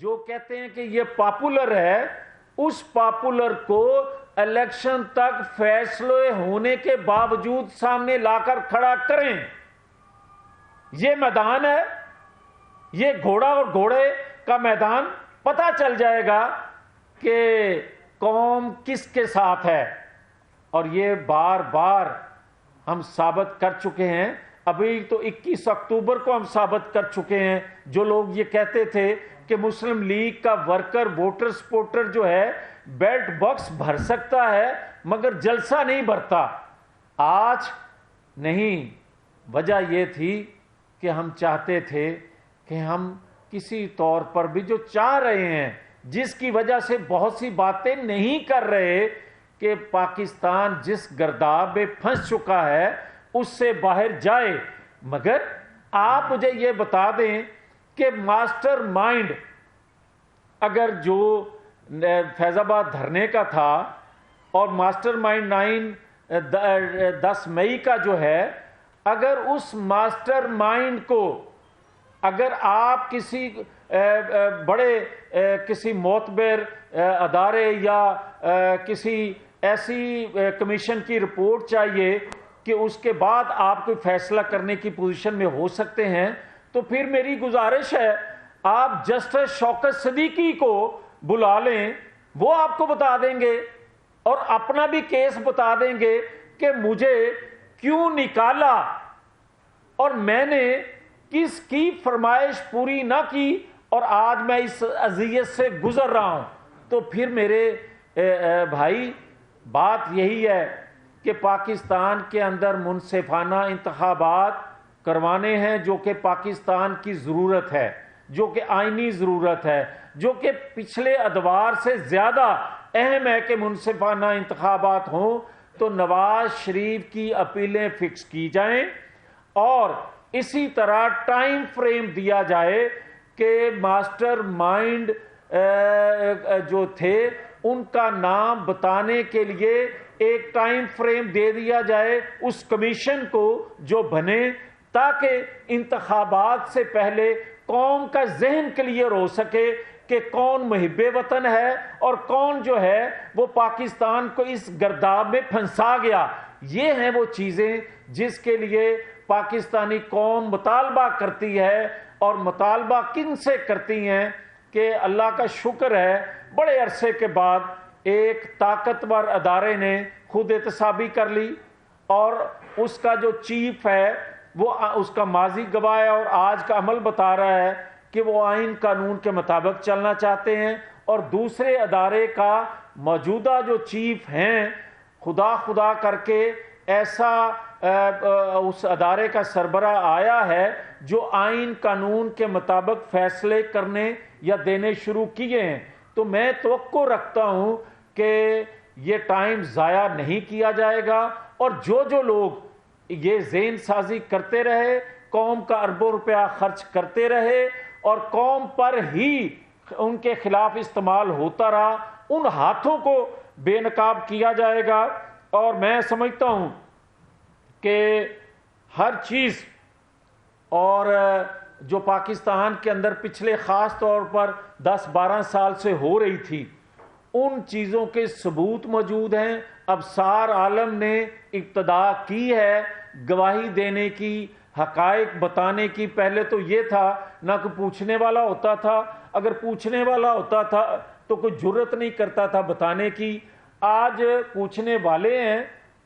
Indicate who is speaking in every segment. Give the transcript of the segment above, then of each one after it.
Speaker 1: جو کہتے ہیں کہ یہ پاپولر ہے، اس پاپولر کو الیکشن تک فیصلے ہونے کے باوجود سامنے لا کر کھڑا کریں. یہ میدان ہے، یہ گھوڑا اور گھوڑے کا میدان. پتہ چل جائے گا کہ قوم کس کے ساتھ ہے. اور یہ بار بار ہم ثابت کر چکے ہیں. ابھی تو 21 اکتوبر کو ہم ثابت کر چکے ہیں. جو لوگ یہ کہتے تھے کہ مسلم لیگ کا ورکر ووٹر سپورٹر جو ہے بیلٹ باکس بھر سکتا ہے مگر جلسہ نہیں بھرتا، آج نہیں. وجہ یہ تھی کہ ہم چاہتے تھے کہ ہم کسی طور پر بھی جو چاہ رہے ہیں، جس کی وجہ سے بہت سی باتیں نہیں کر رہے، کہ پاکستان جس گرداب میں پھنس چکا ہے اس سے باہر جائے. مگر آپ مجھے یہ بتا دیں کہ ماسٹر مائنڈ اگر جو فیض آباد دھرنے کا تھا اور ماسٹر مائنڈ 10 مئی کا جو ہے، اگر اس ماسٹر مائنڈ کو اگر آپ کسی بڑے کسی معتبر ادارے یا کسی ایسی کمیشن کی رپورٹ چاہیے کہ اس کے بعد آپ کوئی فیصلہ کرنے کی پوزیشن میں ہو سکتے ہیں، تو پھر میری گزارش ہے آپ جسٹس شوکت صدیقی کو بلا لیں. وہ آپ کو بتا دیں گے اور اپنا بھی کیس بتا دیں گے کہ مجھے کیوں نکالا اور میں نے کس کی فرمائش پوری نہ کی اور آج میں اس اذیت سے گزر رہا ہوں. تو پھر میرے بھائی بات یہی ہے کہ پاکستان کے اندر منصفانہ انتخابات کروانے ہیں، جو کہ پاکستان کی ضرورت ہے، جو کہ آئینی ضرورت ہے، جو کہ پچھلے ادوار سے زیادہ اہم ہے کہ منصفانہ انتخابات ہوں. تو نواز شریف کی اپیلیں فکس کی جائیں اور اسی طرح ٹائم فریم دیا جائے کہ ماسٹر مائنڈ جو تھے ان کا نام بتانے کے لیے ایک ٹائم فریم دے دیا جائے اس کمیشن کو جو بنے، تاکہ انتخابات سے پہلے قوم کا ذہن کلیئر ہو سکے کہ کون محب وطن ہے اور کون جو ہے وہ پاکستان کو اس گرداب میں پھنسا گیا. یہ ہیں وہ چیزیں جس کے لیے پاکستانی قوم مطالبہ کرتی ہے. اور مطالبہ کن سے کرتی ہیں کہ اللہ کا شکر ہے بڑے عرصے کے بعد ایک طاقتور ادارے نے خود احتسابی کر لی اور اس کا جو چیف ہے وہ اس کا ماضی گواہ ہے اور آج کا عمل بتا رہا ہے کہ وہ آئین قانون کے مطابق چلنا چاہتے ہیں. اور دوسرے ادارے کا موجودہ جو چیف ہیں خدا کر کے ایسا اس ادارے کا سربراہ آیا ہے جو آئین قانون کے مطابق فیصلے کرنے یا دینے شروع کیے ہیں. تو میں توقع رکھتا ہوں کہ یہ ٹائم ضائع نہیں کیا جائے گا اور جو لوگ یہ ذہن سازی کرتے رہے، قوم کا اربوں روپیہ خرچ کرتے رہے اور قوم پر ہی ان کے خلاف استعمال ہوتا رہا، ان ہاتھوں کو بے نقاب کیا جائے گا. اور میں سمجھتا ہوں کہ ہر چیز اور جو پاکستان کے اندر پچھلے خاص طور پر 10-12 سال سے ہو رہی تھی، ان چیزوں کے ثبوت موجود ہیں. اب سار عالم نے ابتدا کی ہے گواہی دینے کی، حقائق بتانے کی. پہلے تو یہ تھا نہ کوئی پوچھنے والا ہوتا تھا، اگر پوچھنے والا ہوتا تھا تو کوئی جرت نہیں کرتا تھا بتانے کی. آج پوچھنے والے ہیں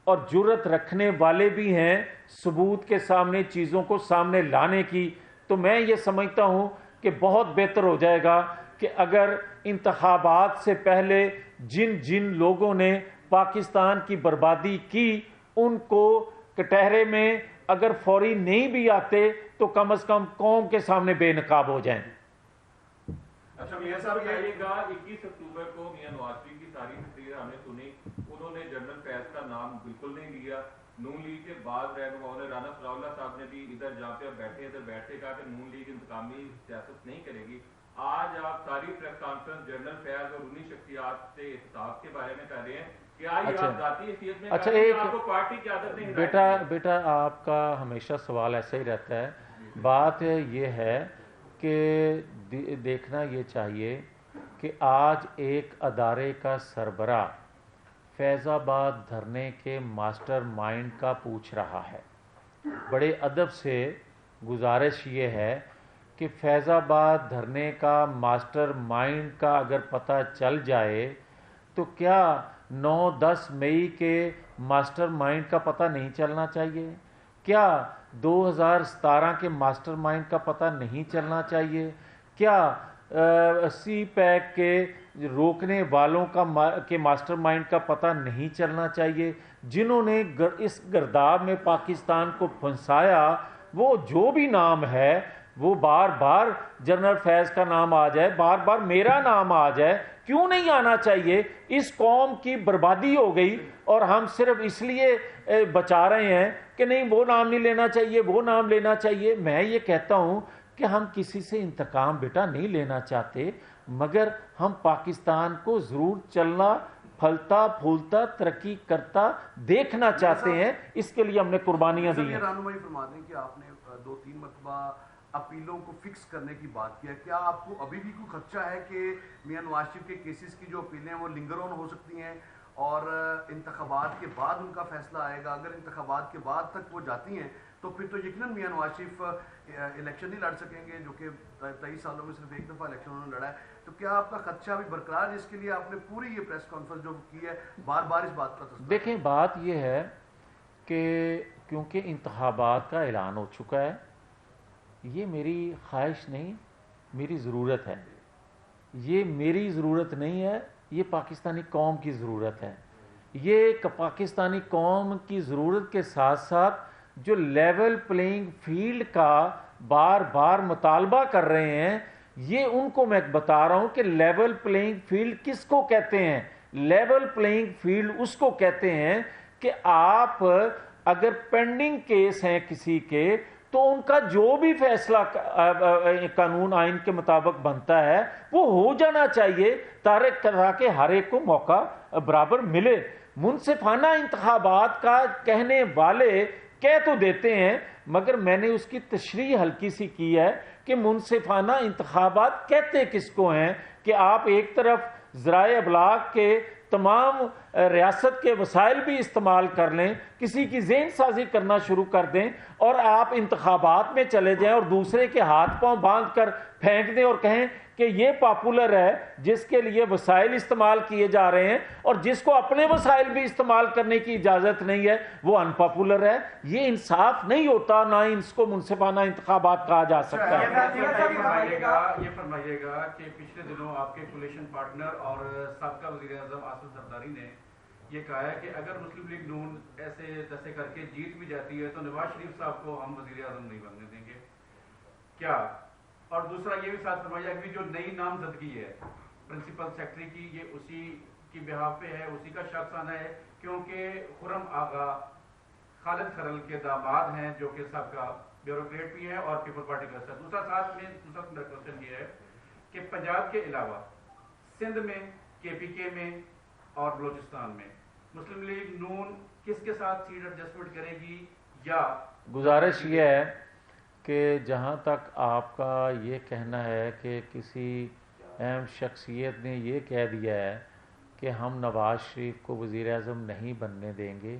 Speaker 1: اور جرت رکھنے والے بھی ہیں ثبوت کے سامنے چیزوں کو سامنے لانے کی. تو میں یہ سمجھتا ہوں کہ بہت بہتر ہو جائے گا کہ اگر انتخابات سے پہلے جن لوگوں نے پاکستان کی بربادی کی ان کو کٹہرے میں اگر فوری نہیں بھی آتے تو کم از کم قوم کے سامنے بے نقاب ہو جائیں.
Speaker 2: اچھا میاں صاحب کہیے گا 21 اکتوبر کو میاں نواز شریف کی ساری تقریر ہم نے سنی، انہوں نے جنرل فیض کا نام بالکل نہیں لیا. نون لیگ کے بعض رہنماؤں نے، رانا ثناء اللہ صاحب نے بھی ادھر جہاں پہ بیٹھے ادھر بیٹھ کے کہا کہ نون لیگ انتقامی سیاست نہیں کرے گی. آج آپ ساری پریس کانفرنس جنرل فیض اور انہی شخصیات سے احتساب کے بارے میں کر رہے ہیں کہ آج آپ ذاتی حیثیت میں
Speaker 1: اچھا ایک
Speaker 2: آپ کو پارٹی قیادت نے
Speaker 1: بیٹا آپ کا ہمیشہ سوال ایسا ہی رہتا ہے. بات یہ ہے کہ دیکھنا یہ چاہیے کہ آج ایک ادارے کا سربراہ فیض آباد دھرنے کے ماسٹر مائنڈ کا پوچھ رہا ہے. بڑے ادب سے گزارش یہ ہے کہ فیض آباد دھرنے کا ماسٹر مائنڈ کا اگر پتہ چل جائے تو کیا 9-10 مئی کے ماسٹر مائنڈ کا پتہ نہیں چلنا چاہیے؟ کیا 2017 کے ماسٹر مائنڈ کا پتہ نہیں چلنا چاہیے؟ کیا سی پیک کے روکنے والوں کے ماسٹر مائنڈ کا پتہ نہیں چلنا چاہیے؟ جنہوں نے اس گرداب میں پاکستان کو پھنسایا، وہ جو بھی نام ہے وہ بار بار جنرل فیض کا نام آ جائے، بار بار میرا نام آ جائے، کیوں نہیں آنا چاہیے؟ اس قوم کی بربادی ہو گئی اور ہم صرف اس لیے بچا رہے ہیں کہ نہیں وہ نام نہیں لینا چاہیے، وہ نام لینا چاہیے. میں یہ کہتا ہوں کہ ہم کسی سے انتقام بیٹا نہیں لینا چاہتے، مگر ہم پاکستان کو ضرور چلنا پھلتا پھولتا ترقی کرتا دیکھنا چاہتے ہیں. اس کے لیے ہم نے قربانیاں دی ہیں.
Speaker 3: رہنمائی فرما دیں کہ آپ نے 2-3 مرتبہ اپیلوں کو فکس کرنے کی بات کیا. کیا آپ کو ابھی بھی کوئی خدشہ ہے کہ میاں نواز شریف کے کیسز کی جو اپیلیں ہیں وہ لنگر آن ہو سکتی ہیں اور انتخابات کے بعد ان کا فیصلہ آئے گا؟ اگر انتخابات کے بعد تک وہ جاتی ہیں تو پھر تو یقیناً میاں نواز شریف الیکشن نہیں لڑ سکیں گے، جو کہ 23 سالوں میں صرف ایک دفعہ الیکشن انہوں نے لڑا ہے. تو کیا آپ کا خدشہ بھی برقرار ہے؟ اس کے لیے آپ نے پوری یہ پریس کانفرنس جو کی ہے بار بار اس بات کا تذکرہ.
Speaker 1: دیکھیں بات یہ ہے کہ کیونکہ انتخابات کا اعلان ہو چکا ہے، یہ میری خواہش نہیں، میری ضرورت ہے. یہ میری ضرورت نہیں ہے، یہ پاکستانی قوم کی ضرورت ہے. یہ پاکستانی قوم کی ضرورت کے ساتھ ساتھ جو لیول پلینگ فیلڈ کا بار بار مطالبہ کر رہے ہیں، یہ ان کو میں بتا رہا ہوں کہ لیول پلینگ فیلڈ کس کو کہتے ہیں؟ لیول پلینگ فیلڈ اس کو کہتے ہیں کہ آپ اگر پینڈنگ کیس ہیں کسی کے تو ان کا جو بھی فیصلہ قانون آئین کے مطابق بنتا ہے وہ ہو جانا چاہیے تاکہ ہر ایک کو موقع برابر ملے. منصفانہ انتخابات کا کہنے والے کہہ تو دیتے ہیں، مگر میں نے اس کی تشریح ہلکی سی کی ہے کہ منصفانہ انتخابات کہتے کس کو ہیں کہ آپ ایک طرف ذرائع ابلاغ کے تمام ریاست کے وسائل بھی استعمال کر لیں، کسی کی ذہن سازی کرنا شروع کر دیں اور آپ انتخابات میں چلے جائیں اور دوسرے کے ہاتھ پاؤں باندھ کر پھینک دیں اور کہیں کہ یہ پاپولر ہے جس کے لیے وسائل استعمال کیے جا رہے ہیں، اور جس کو اپنے وسائل بھی استعمال کرنے کی اجازت نہیں ہے وہ ان پاپولر ہے. یہ انصاف نہیں ہوتا، نہ اس کو منصفانہ انتخابات کہا جا سکتا ہے.
Speaker 4: یہ فرمائیے گا کہ پچھلے دنوں آپ کے کولیشن پارٹنر اور سابقہ وزیر اعظم آصف زرداری نے یہ کہا ہے کہ اگر مسلم لیگ نون ایسے تیسے کر کے جیت بھی جاتی ہے تو نواز شریف صاحب کو ہم وزیر اعظم نہیں بننے دیں گے. کیا؟ اور دوسرا یہ بھی ساتھ فرمایا کہ جو نئی نامزدگی ہے پرنسپل سیکرٹری کی، یہ اسی کی بہاف پہ ہے، اسی کا شخص آنا ہے، کیونکہ خرم آغا خالد کھرل کے داماد ہیں جو کہ سابقہ بیوروکریٹ بھی ہیں اور پیپل پارٹی کا ساتھ. دوسرا ساتھ میں دوسرا کوشچن یہ ہے کہ پنجاب کے علاوہ سندھ میں، کے پی کے میں اور بلوچستان میں مسلم لیگ نون کس کے ساتھ سیٹ ایڈجسٹمنٹ کرے گی؟ یا
Speaker 1: گزارش یہ ہے کہ جہاں تک آپ کا یہ کہنا ہے کہ کسی اہم شخصیت نے یہ کہہ دیا ہے کہ ہم نواز شریف کو وزیر اعظم نہیں بننے دیں گے،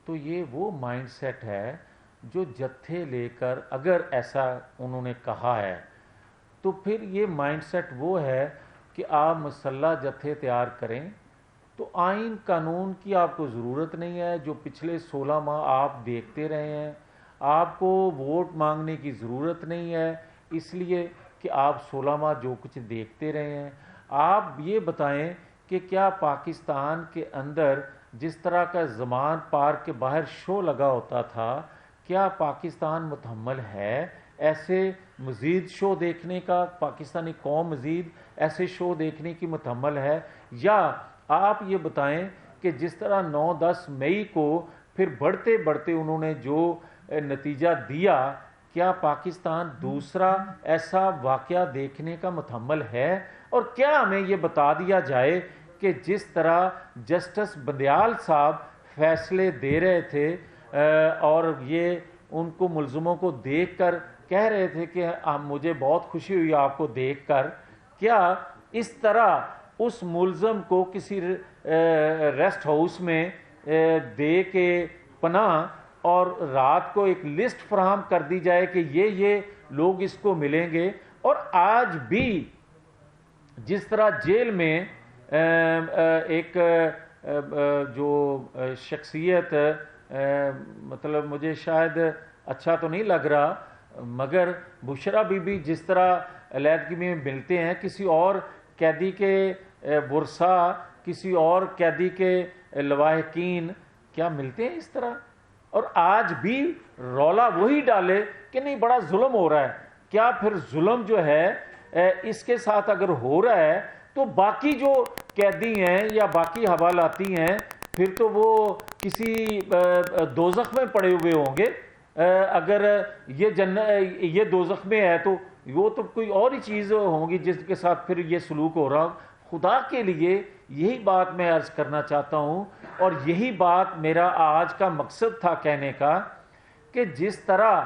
Speaker 1: تو یہ وہ مائنڈ سیٹ ہے جو جتھے لے کر، اگر ایسا انہوں نے کہا ہے تو پھر یہ مائنڈ سیٹ وہ ہے کہ آپ مسلح جتھے تیار کریں تو آئین قانون کی آپ کو ضرورت نہیں ہے. جو پچھلے 16 ماہ آپ دیکھتے رہے ہیں، آپ کو ووٹ مانگنے کی ضرورت نہیں ہے، اس لیے کہ آپ 16 ماہ جو کچھ دیکھتے رہے ہیں. آپ یہ بتائیں کہ کیا پاکستان کے اندر جس طرح کا زمان پارک کے باہر شو لگا ہوتا تھا، کیا پاکستان متحمل ہے ایسے مزید شو دیکھنے کا؟ پاکستانی قوم مزید ایسے شو دیکھنے کی متحمل ہے؟ یا آپ یہ بتائیں کہ جس طرح 9-10 مئی کو پھر بڑھتے بڑھتے انہوں نے جو نتیجہ دیا، کیا پاکستان دوسرا ایسا واقعہ دیکھنے کا متحمل ہے؟ اور کیا ہمیں یہ بتا دیا جائے کہ جس طرح جسٹس بندیال صاحب فیصلے دے رہے تھے اور یہ ان کو ملزموں کو دیکھ کر کہہ رہے تھے کہ مجھے بہت خوشی ہوئی آپ کو دیکھ کر، کیا اس طرح اس ملزم کو کسی ریسٹ ہاؤس میں دے کے پناہ اور رات کو ایک لسٹ فراہم کر دی جائے کہ یہ لوگ اس کو ملیں گے، اور آج بھی جس طرح جیل میں ایک جو شخصیت مطلب مجھے شاید اچھا تو نہیں لگ رہا، مگر بشرا بی بی جس طرح علیحدگی میں ملتے ہیں، کسی اور قیدی کے ورثاء، کسی اور قیدی کے لواحقین کیا ملتے ہیں اس طرح؟ اور آج بھی رولا وہی ڈالے کہ نہیں بڑا ظلم ہو رہا ہے. کیا پھر ظلم جو ہے اس کے ساتھ اگر ہو رہا ہے تو باقی جو قیدی ہیں یا باقی حوالاتی ہیں پھر تو وہ کسی دوزخ میں پڑے ہوئے ہوں گے. اگر یہ دوزخ میں ہے تو وہ تو کوئی اور ہی چیز ہوگی جس کے ساتھ پھر یہ سلوک ہو رہا. خدا کے لیے یہی بات میں عرض کرنا چاہتا ہوں، اور یہی بات میرا آج کا مقصد تھا کہنے کا، کہ جس طرح